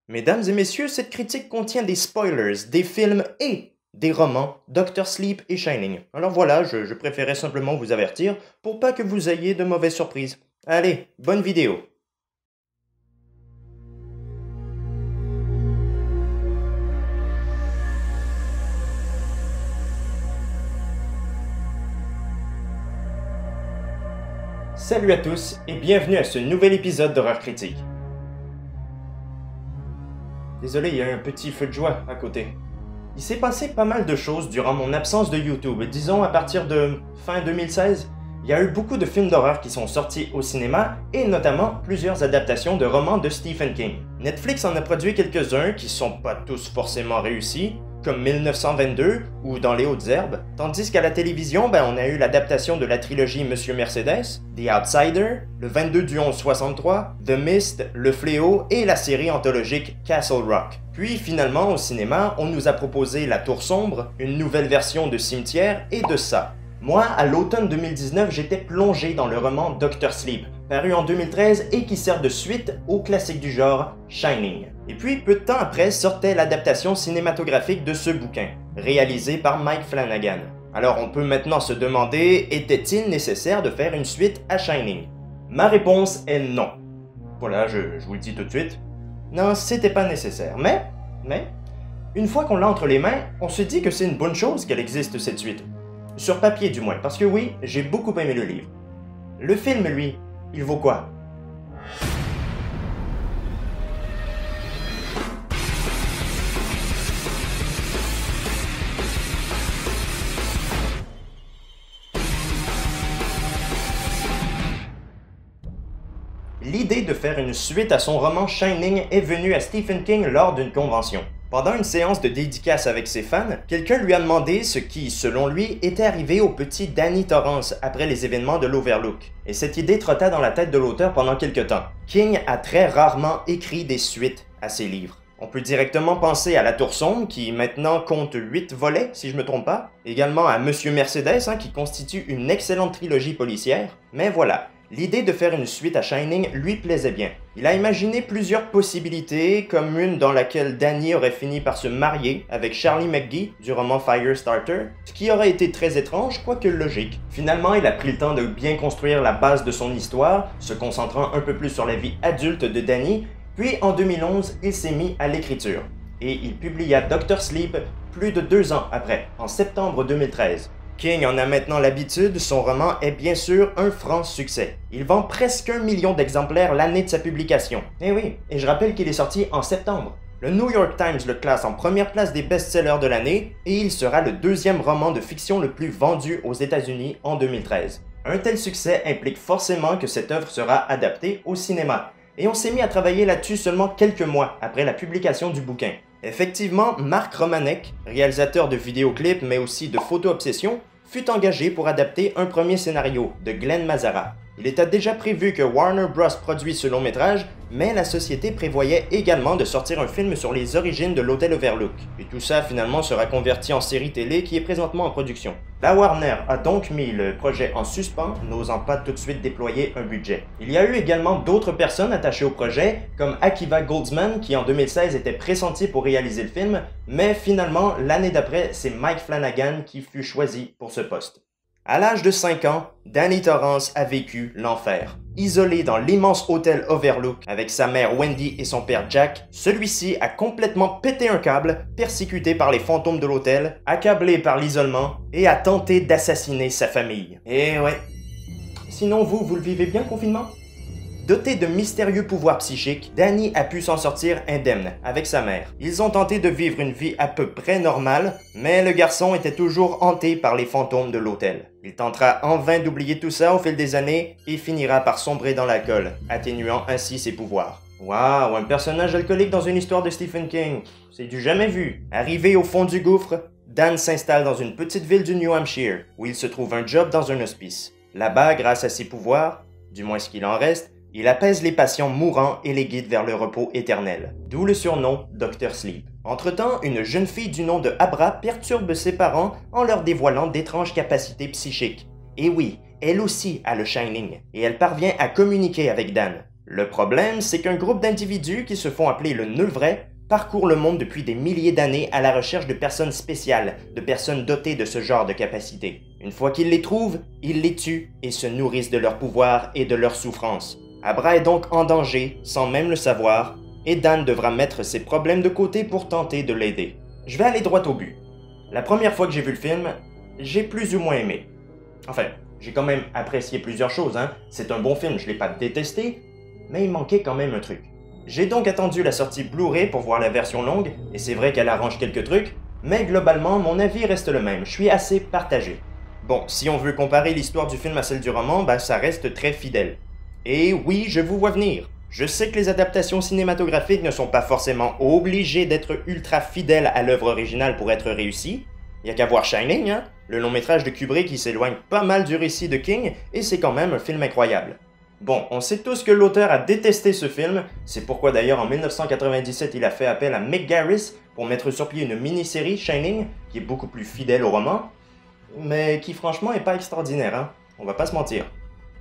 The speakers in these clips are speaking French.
Mesdames et messieurs, cette critique contient des spoilers, des films et des romans, Dr. Sleep et Shining. Alors voilà, je préférais simplement vous avertir pour pas que vous ayez de mauvaises surprises. Allez, bonne vidéo. Salut à tous et bienvenue à ce nouvel épisode d'Horreur Critique. Désolé, il y a un petit feu de joie à côté. Il s'est passé pas mal de choses durant mon absence de YouTube, disons à partir de fin 2016. Il y a eu beaucoup de films d'horreur qui sont sortis au cinéma et notamment plusieurs adaptations de romans de Stephen King. Netflix en a produit quelques-uns qui sont pas tous forcément réussis, comme 1922 ou Dans les hautes herbes, tandis qu'à la télévision, on a eu l'adaptation de la trilogie Monsieur Mercedes, The Outsider, le 22 du 11 63, The Mist, Le Fléau et la série anthologique Castle Rock. Puis finalement, au cinéma, on nous a proposé La Tour Sombre, une nouvelle version de Cimetière et de Ça. Moi, à l'automne 2019, j'étais plongé dans le roman Dr. Sleep, paru en 2013 et qui sert de suite au classique du genre Shining. Et puis, peu de temps après, sortait l'adaptation cinématographique de ce bouquin, réalisé par Mike Flanagan. Alors on peut maintenant se demander, était-il nécessaire de faire une suite à Shining? Ma réponse est non. Voilà, je vous le dis tout de suite. Non, c'était pas nécessaire, mais, une fois qu'on l'a entre les mains, on se dit que c'est une bonne chose qu'elle existe cette suite. Sur papier du moins, parce que oui, j'ai beaucoup aimé le livre. Le film, lui, il vaut quoi? L'idée de faire une suite à son roman Shining est venue à Stephen King lors d'une convention. Pendant une séance de dédicace avec ses fans, quelqu'un lui a demandé ce qui, selon lui, était arrivé au petit Danny Torrance après les événements de l'Overlook. Et cette idée trotta dans la tête de l'auteur pendant quelques temps. King a très rarement écrit des suites à ses livres. On peut directement penser à La Tour Sombre, qui maintenant compte 8 volets, si je me trompe pas. Également à Monsieur Mercedes, qui constitue une excellente trilogie policière. Mais voilà. L'idée de faire une suite à Shining lui plaisait bien. Il a imaginé plusieurs possibilités, comme une dans laquelle Danny aurait fini par se marier avec Charlie McGee du roman Firestarter, ce qui aurait été très étrange, quoique logique. Finalement, il a pris le temps de bien construire la base de son histoire, se concentrant un peu plus sur la vie adulte de Danny, puis en 2011, il s'est mis à l'écriture. Et il publia Dr. Sleep plus de 2 ans après, en septembre 2013. King en a maintenant l'habitude, son roman est bien sûr un franc succès. Il vend presque 1 million d'exemplaires l'année de sa publication. Eh oui, et je rappelle qu'il est sorti en septembre. Le New York Times le classe en première place des best-sellers de l'année et il sera le 2e roman de fiction le plus vendu aux États-Unis en 2013. Un tel succès implique forcément que cette œuvre sera adaptée au cinéma. Et on s'est mis à travailler là-dessus seulement quelques mois après la publication du bouquin. Effectivement, Mark Romanek, réalisateur de vidéoclips mais aussi de Photo Obsession, fut engagé pour adapter un premier scénario de Glenn Mazzara. Il était déjà prévu que Warner Bros. Produise ce long-métrage, mais la société prévoyait également de sortir un film sur les origines de l'hôtel Overlook. Et tout ça finalement sera converti en série télé qui est présentement en production. La Warner a donc mis le projet en suspens, n'osant pas tout de suite déployer un budget. Il y a eu également d'autres personnes attachées au projet, comme Akiva Goldsman qui en 2016 était pressenti pour réaliser le film, mais finalement l'année d'après c'est Mike Flanagan qui fut choisi pour ce poste. À l'âge de 5 ans, Danny Torrance a vécu l'enfer. Isolé dans l'immense hôtel Overlook avec sa mère Wendy et son père Jack, celui-ci a complètement pété un câble, persécuté par les fantômes de l'hôtel, accablé par l'isolement et a tenté d'assassiner sa famille. Et ouais. Sinon vous le vivez bien, confinement? Doté de mystérieux pouvoirs psychiques, Danny a pu s'en sortir indemne avec sa mère. Ils ont tenté de vivre une vie à peu près normale, mais le garçon était toujours hanté par les fantômes de l'hôtel. Il tentera en vain d'oublier tout ça au fil des années et finira par sombrer dans l'alcool, atténuant ainsi ses pouvoirs. Waouh, un personnage alcoolique dans une histoire de Stephen King, c'est du jamais vu. Arrivé au fond du gouffre, Dan s'installe dans une petite ville du New Hampshire, où il se trouve un job dans un hospice. Là-bas, grâce à ses pouvoirs, du moins ce qu'il en reste, il apaise les patients mourants et les guide vers le repos éternel, d'où le surnom Dr. Sleep. Entre-temps, une jeune fille du nom de Abra perturbe ses parents en leur dévoilant d'étranges capacités psychiques. Et oui, elle aussi a le Shining, et elle parvient à communiquer avec Dan. Le problème, c'est qu'un groupe d'individus qui se font appeler le Neuvrais parcourent le monde depuis des milliers d'années à la recherche de personnes spéciales, de personnes dotées de ce genre de capacités. Une fois qu'ils les trouvent, ils les tuent et se nourrissent de leur pouvoir et de leur souffrance. Abra est donc en danger, sans même le savoir, et Dan devra mettre ses problèmes de côté pour tenter de l'aider. Je vais aller droit au but. La première fois que j'ai vu le film, j'ai plus ou moins aimé. Enfin, j'ai quand même apprécié plusieurs choses, hein. C'est un bon film, je l'ai pas détesté, mais il manquait quand même un truc. J'ai donc attendu la sortie Blu-ray pour voir la version longue, et c'est vrai qu'elle arrange quelques trucs, mais globalement, mon avis reste le même, je suis assez partagé. Bon, si on veut comparer l'histoire du film à celle du roman, ben ça reste très fidèle. Et oui, je vous vois venir. Je sais que les adaptations cinématographiques ne sont pas forcément obligées d'être ultra fidèles à l'œuvre originale pour être réussies. Il y a qu'à voir Shining, hein, le long métrage de Kubrick qui s'éloigne pas mal du récit de King, et c'est quand même un film incroyable. Bon, on sait tous que l'auteur a détesté ce film, c'est pourquoi d'ailleurs en 1997 il a fait appel à Mick Garris pour mettre sur pied une mini-série, Shining, qui est beaucoup plus fidèle au roman, mais qui franchement est pas extraordinaire, hein, on va pas se mentir.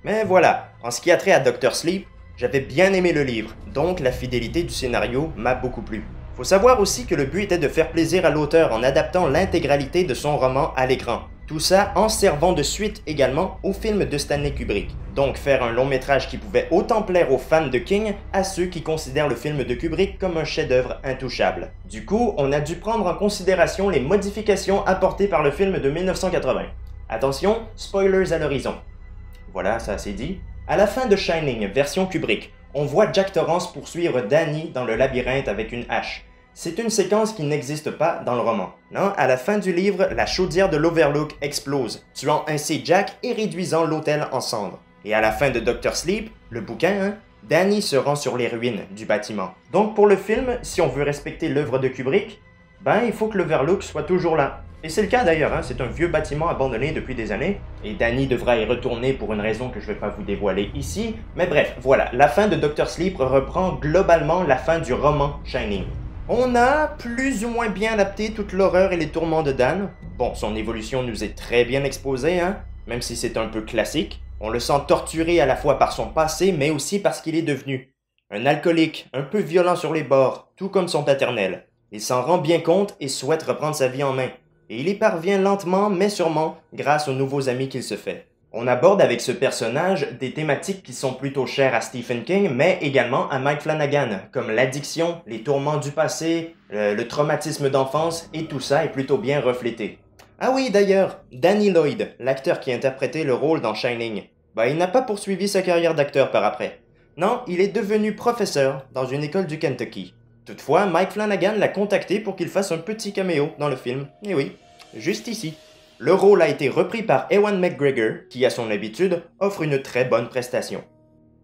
Mais voilà, en ce qui a trait à Dr. Sleep, j'avais bien aimé le livre, donc la fidélité du scénario m'a beaucoup plu. Faut savoir aussi que le but était de faire plaisir à l'auteur en adaptant l'intégralité de son roman à l'écran. Tout ça en servant de suite également au film de Stanley Kubrick. Donc faire un long métrage qui pouvait autant plaire aux fans de King à ceux qui considèrent le film de Kubrick comme un chef-d'œuvre intouchable. Du coup, on a dû prendre en considération les modifications apportées par le film de 1980. Attention, spoilers à l'horizon. Voilà, ça c'est dit. À la fin de Shining, version Kubrick, on voit Jack Torrance poursuivre Danny dans le labyrinthe avec une hache. C'est une séquence qui n'existe pas dans le roman. Non, à la fin du livre, la chaudière de l'Overlook explose, tuant ainsi Jack et réduisant l'hôtel en cendres. Et à la fin de Dr. Sleep, le bouquin, hein, Danny se rend sur les ruines du bâtiment. Donc pour le film, si on veut respecter l'œuvre de Kubrick, ben il faut que l'Overlook soit toujours là. Et c'est le cas d'ailleurs, hein, c'est un vieux bâtiment abandonné depuis des années, et Danny devra y retourner pour une raison que je ne vais pas vous dévoiler ici, mais bref, voilà, la fin de Dr. Sleep reprend globalement la fin du roman Shining. On a plus ou moins bien adapté toute l'horreur et les tourments de Dan. Bon, son évolution nous est très bien exposée, hein, même si c'est un peu classique. On le sent torturé à la fois par son passé, mais aussi parce qu'il est devenu un alcoolique, un peu violent sur les bords, tout comme son paternel. Il s'en rend bien compte et souhaite reprendre sa vie en main. Et il y parvient lentement, mais sûrement, grâce aux nouveaux amis qu'il se fait. On aborde avec ce personnage des thématiques qui sont plutôt chères à Stephen King, mais également à Mike Flanagan, comme l'addiction, les tourments du passé, le traumatisme d'enfance, et tout ça est plutôt bien reflété. Ah oui, d'ailleurs, Danny Lloyd, l'acteur qui interprétait le rôle dans Shining, il n'a pas poursuivi sa carrière d'acteur par après. Non, il est devenu professeur dans une école du Kentucky. Toutefois, Mike Flanagan l'a contacté pour qu'il fasse un petit caméo dans le film. Et oui, juste ici. Le rôle a été repris par Ewan McGregor, qui à son habitude offre une très bonne prestation.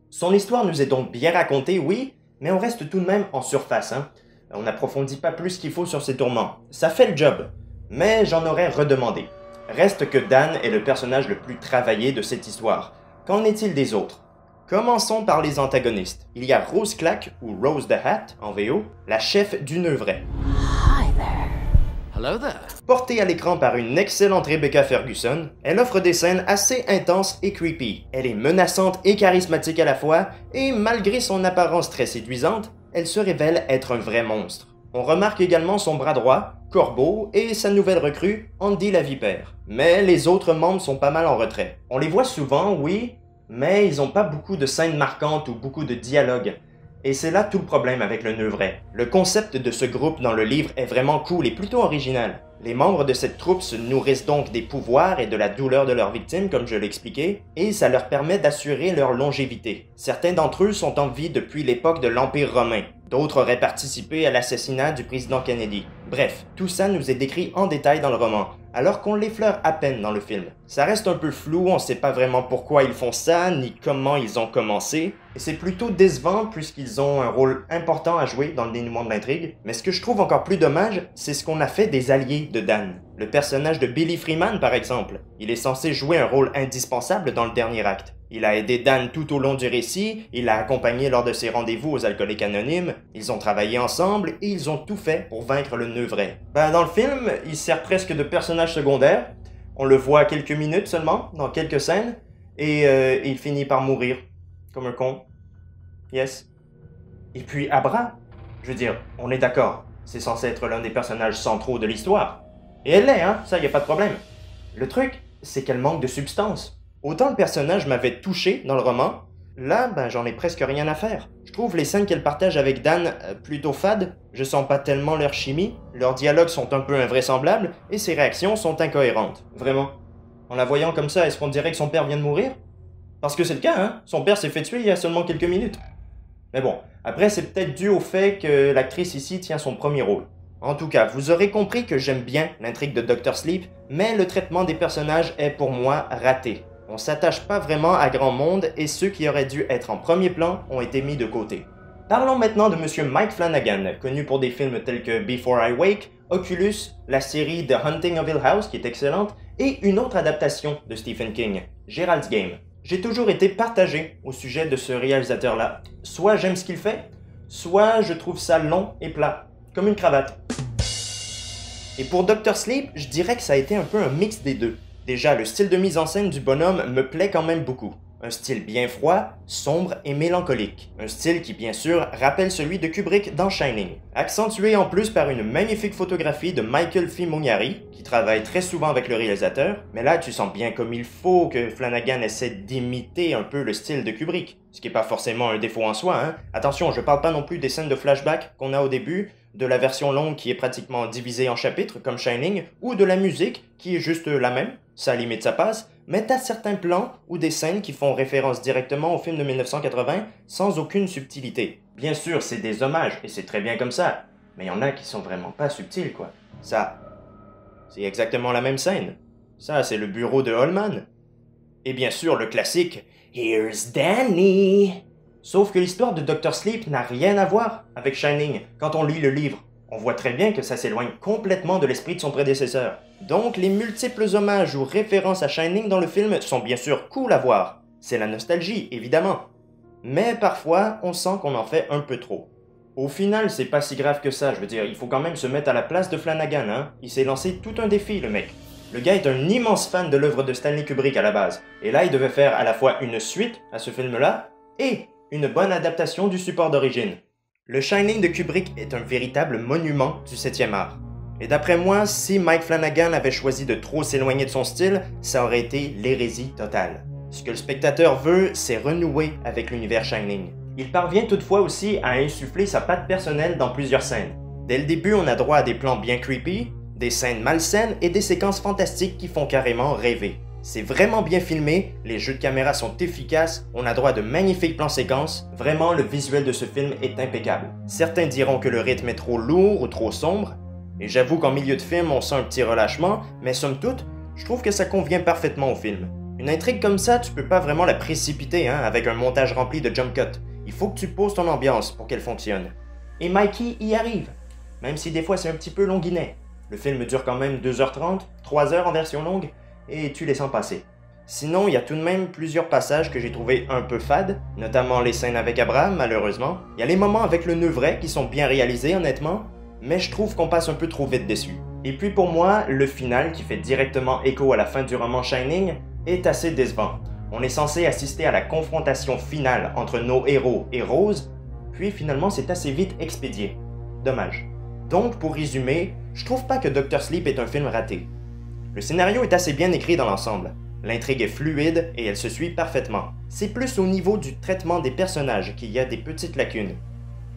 Son histoire nous est donc bien racontée, oui, mais on reste tout de même en surface, hein. On n'approfondit pas plus qu'il faut sur ses tourments. Ça fait le job, mais j'en aurais redemandé. Reste que Dan est le personnage le plus travaillé de cette histoire. Qu'en est-il des autres? Commençons par les antagonistes. Il y a Rose Clack, ou Rose the Hat en VO, la chef du Neuvrais. Hello there. Portée à l'écran par une excellente Rebecca Ferguson, elle offre des scènes assez intenses et creepy. Elle est menaçante et charismatique à la fois, et malgré son apparence très séduisante, elle se révèle être un vrai monstre. On remarque également son bras droit, Corbeau, et sa nouvelle recrue, Andy la Vipère. Mais les autres membres sont pas mal en retrait. On les voit souvent, oui, mais ils n'ont pas beaucoup de scènes marquantes ou beaucoup de dialogues. Et c'est là tout le problème avec le Neuvrais. Le concept de ce groupe dans le livre est vraiment cool et plutôt original. Les membres de cette troupe se nourrissent donc des pouvoirs et de la douleur de leurs victimes, comme je l'ai expliqué, et ça leur permet d'assurer leur longévité. Certains d'entre eux sont en vie depuis l'époque de l'Empire romain. D'autres auraient participé à l'assassinat du président Kennedy. Bref, tout ça nous est décrit en détail dans le roman, alors qu'on l'effleure à peine dans le film. Ça reste un peu flou, on sait pas vraiment pourquoi ils font ça, ni comment ils ont commencé, et c'est plutôt décevant puisqu'ils ont un rôle important à jouer dans le dénouement de l'intrigue. Mais ce que je trouve encore plus dommage, c'est ce qu'on a fait des alliés de Dan. Le personnage de Billy Freeman, par exemple. Il est censé jouer un rôle indispensable dans le dernier acte. Il a aidé Dan tout au long du récit, il l'a accompagné lors de ses rendez-vous aux alcooliques anonymes, ils ont travaillé ensemble et ils ont tout fait pour vaincre le Neuvrais. Dans le film, il sert presque de personnage secondaire. On le voit quelques minutes seulement, dans quelques scènes, et il finit par mourir, comme un con. Yes. Et puis Abra, je veux dire, on est d'accord, c'est censé être l'un des personnages centraux de l'histoire. Et elle l'est, hein, ça y a pas de problème. Le truc, c'est qu'elle manque de substance. Autant le personnage m'avait touché dans le roman, là, ben j'en ai presque rien à faire. Je trouve les scènes qu'elle partage avec Dan plutôt fades, je sens pas tellement leur chimie, leurs dialogues sont un peu invraisemblables, et ses réactions sont incohérentes. Vraiment. En la voyant comme ça, est-ce qu'on dirait que son père vient de mourir? Parce que c'est le cas, hein, son père s'est fait tuer il y a seulement quelques minutes. Mais bon, après c'est peut-être dû au fait que l'actrice ici tient son premier rôle. En tout cas, vous aurez compris que j'aime bien l'intrigue de Dr. Sleep, mais le traitement des personnages est pour moi raté. On s'attache pas vraiment à grand monde et ceux qui auraient dû être en premier plan ont été mis de côté. Parlons maintenant de Monsieur Mike Flanagan, connu pour des films tels que Before I Wake, Oculus, la série The Haunting of Hill House qui est excellente, et une autre adaptation de Stephen King, Gerald's Game. J'ai toujours été partagé au sujet de ce réalisateur-là. Soit j'aime ce qu'il fait, soit je trouve ça long et plat, comme une cravate. Et pour Dr. Sleep, je dirais que ça a été un peu un mix des deux. Déjà, le style de mise en scène du bonhomme me plaît quand même beaucoup. Un style bien froid, sombre et mélancolique. Un style qui, bien sûr, rappelle celui de Kubrick dans Shining. Accentué en plus par une magnifique photographie de Michael Fimognari, qui travaille très souvent avec le réalisateur, mais là, tu sens bien comme il faut que Flanagan essaie d'imiter un peu le style de Kubrick. Ce qui n'est pas forcément un défaut en soi, hein. Attention, je parle pas non plus des scènes de flashback qu'on a au début, de la version longue qui est pratiquement divisée en chapitres, comme Shining, ou de la musique, qui est juste la même, ça limite ça passe, mais t'as certains plans ou des scènes qui font référence directement au film de 1980 sans aucune subtilité. Bien sûr, c'est des hommages, et c'est très bien comme ça, mais il y en a qui sont vraiment pas subtils, quoi. Ça, c'est exactement la même scène. Ça, c'est le bureau de Holman. Et bien sûr, le classique « Here's Danny ». Sauf que l'histoire de Dr. Sleep n'a rien à voir avec Shining. Quand on lit le livre, on voit très bien que ça s'éloigne complètement de l'esprit de son prédécesseur. Donc les multiples hommages ou références à Shining dans le film sont bien sûr cool à voir. C'est la nostalgie, évidemment. Mais parfois, on sent qu'on en fait un peu trop. Au final, c'est pas si grave que ça, je veux dire, il faut quand même se mettre à la place de Flanagan, hein. Il s'est lancé tout un défi, le mec. Le gars est un immense fan de l'œuvre de Stanley Kubrick à la base. Et là, il devait faire à la fois une suite à ce film-là, et une bonne adaptation du support d'origine. Le Shining de Kubrick est un véritable monument du 7e art. Et d'après moi, si Mike Flanagan avait choisi de trop s'éloigner de son style, ça aurait été l'hérésie totale. Ce que le spectateur veut, c'est renouer avec l'univers Shining. Il parvient toutefois aussi à insuffler sa patte personnelle dans plusieurs scènes. Dès le début, on a droit à des plans bien creepy, des scènes malsaines et des séquences fantastiques qui font carrément rêver. C'est vraiment bien filmé, les jeux de caméra sont efficaces, on a droit à de magnifiques plans séquences, vraiment le visuel de ce film est impeccable. Certains diront que le rythme est trop lourd ou trop sombre, et j'avoue qu'en milieu de film on sent un petit relâchement, mais somme toute, je trouve que ça convient parfaitement au film. Une intrigue comme ça, tu peux pas vraiment la précipiter, hein, avec un montage rempli de jump cuts. Il faut que tu poses ton ambiance pour qu'elle fonctionne. Et Mikey y arrive, même si des fois c'est un petit peu longuinet. Le film dure quand même 2h30, 3h en version longue, et tu les sens passer. Sinon, il y a tout de même plusieurs passages que j'ai trouvé un peu fades, notamment les scènes avec Abraham, malheureusement. Il y a les moments avec le nœud vrai qui sont bien réalisés, honnêtement, mais je trouve qu'on passe un peu trop vite dessus. Et puis pour moi, le final, qui fait directement écho à la fin du roman Shining, est assez décevant. On est censé assister à la confrontation finale entre nos héros et Rose, puis finalement c'est assez vite expédié. Dommage. Donc, pour résumer, je trouve pas que Dr. Sleep est un film raté. Le scénario est assez bien écrit dans l'ensemble. L'intrigue est fluide et elle se suit parfaitement. C'est plus au niveau du traitement des personnages qu'il y a des petites lacunes.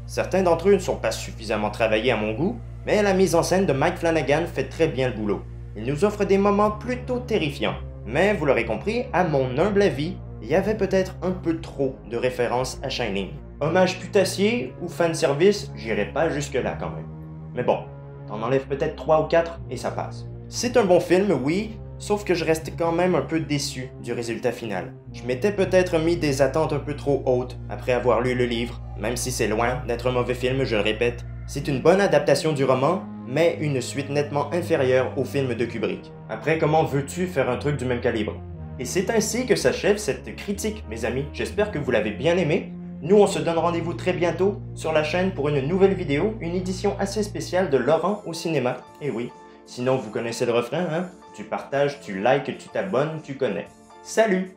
Certains d'entre eux ne sont pas suffisamment travaillés à mon goût, mais la mise en scène de Mike Flanagan fait très bien le boulot. Il nous offre des moments plutôt terrifiants. Mais vous l'aurez compris, à mon humble avis, il y avait peut-être un peu trop de références à Shining. Hommage putassier ou fanservice, j'irai pas jusque-là quand même. Mais bon, t'en enlèves peut-être 3 ou 4 et ça passe. C'est un bon film, oui, sauf que je reste quand même un peu déçu du résultat final. Je m'étais peut-être mis des attentes un peu trop hautes après avoir lu le livre, même si c'est loin d'être un mauvais film, je le répète. C'est une bonne adaptation du roman, mais une suite nettement inférieure au film de Kubrick. Après, comment veux-tu faire un truc du même calibre? Et c'est ainsi que s'achève cette critique, mes amis. J'espère que vous l'avez bien aimé. Nous, on se donne rendez-vous très bientôt sur la chaîne pour une nouvelle vidéo, une édition assez spéciale de Laurent au cinéma. Et oui, sinon vous connaissez le refrain, hein? Tu partages, tu likes, tu t'abonnes, tu connais. Salut!